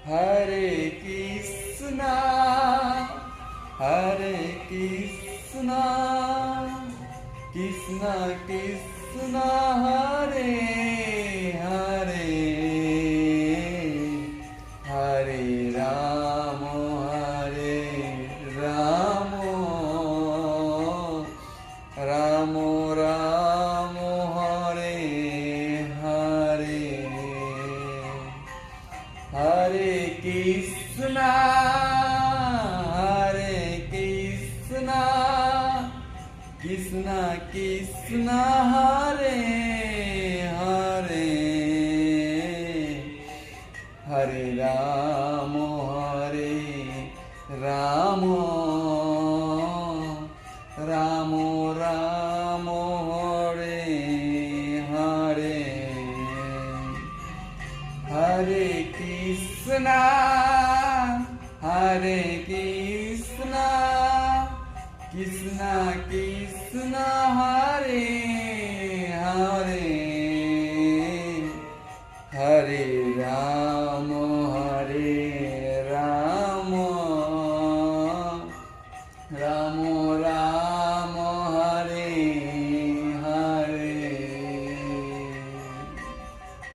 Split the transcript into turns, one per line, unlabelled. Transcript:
Hare Krishna, Hare Krishna, Krishna Krishna, Hare Hare, Hare Rama, Hare Rama, Rama Rama, Hare Hare, Hare Krishna, Hare Krishna, Krishna Krishna, Hare Hare, Hare Rama, Hare Rama, Rama Rama, Hare Hare, Hare Krishna, Hare Krishna, Krishna Krishna, Hare Hare, Hare Rama, Hare Rama, Rama Rama,